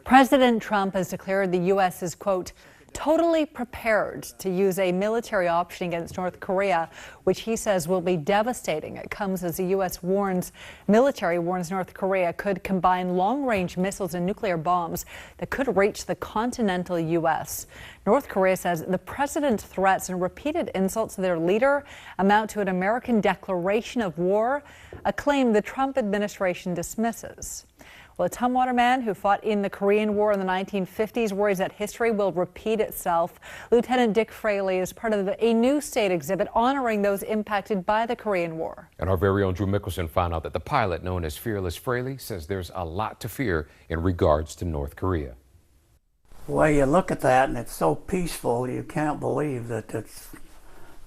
President Trump has declared the U.S. is, quote, totally prepared to use a military option against North Korea, which he says will be devastating. It comes as the U.S. military warns North Korea could combine long-range missiles and nuclear bombs that could reach the continental U.S. North Korea says the president's threats and repeated insults to their leader amount to an American declaration of war, a claim the Trump administration dismisses. Well, a Tumwater man who fought in the Korean War in the 1950s worries that history will repeat itself. Lieutenant Dick Fraley is part of a new state exhibit honoring those impacted by the Korean War. And our very own Drew Mickelson found out that the pilot known as Fearless Fraley says there's a lot to fear in regards to North Korea. Well, you look at that and it's so peaceful, you can't believe that it's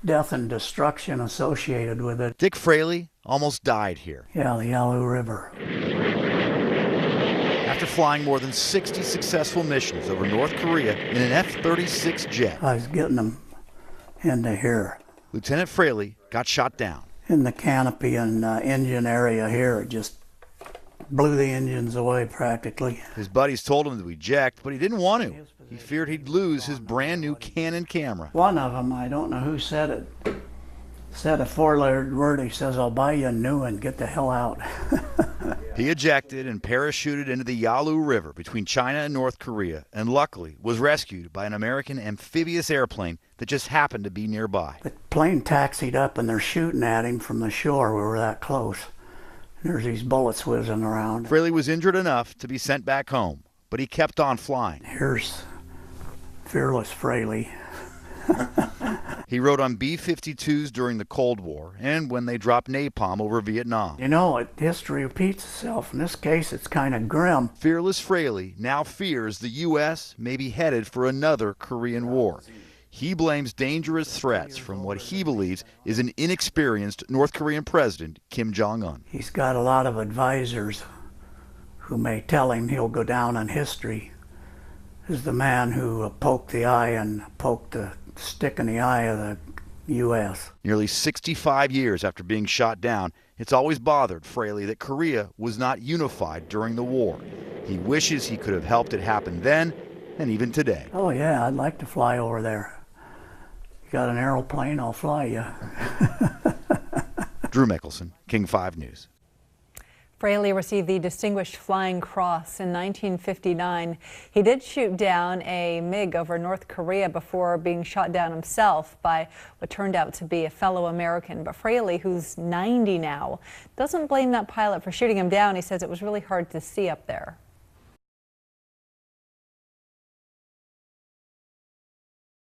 death and destruction associated with it. Dick Fraley almost died here. Yeah, the Yalu River. After flying more than 60 successful missions over North Korea in an F-36 jet. I was getting them into here. Lieutenant Fraley got shot down. In the canopy and engine area here, it just blew the engines away practically. His buddies told him to eject, but he didn't want to. He feared he'd lose his brand new Canon camera. One of them, I don't know who said it, said a four-lettered word. He says, I'll buy you a new one, get the hell out. He ejected and parachuted into the Yalu River between China and North Korea, and luckily was rescued by an American amphibious airplane that just happened to be nearby. The plane taxied up and they're shooting at him from the shore. We were that close. There's these bullets whizzing around. Fraley was injured enough to be sent back home, but he kept on flying. Here's Fearless Fraley. He rode on B-52s during the Cold War and when they dropped napalm over Vietnam. You know, history repeats itself. In this case, it's kind of grim. Fearless Fraley now fears the U.S. may be headed for another Korean War. He blames dangerous threats from what he believes is an inexperienced North Korean president, Kim Jong-un. He's got a lot of advisors who may tell him he'll go down in history as the man who poked the eye and poked the stick in the eye of the U.S. Nearly 65 years after being shot down, it's always bothered Fraley that Korea was not unified during the war. He wishes he could have helped it happen then and even today. Oh yeah, I'd like to fly over there. You got an airplane, I'll fly you. Drew Mickelson, King 5 News. Fraley received the Distinguished Flying Cross in 1959. He did shoot down a MiG over North Korea before being shot down himself by what turned out to be a fellow American. But Fraley, who's 90 now, doesn't blame that pilot for shooting him down. He says it was really hard to see up there.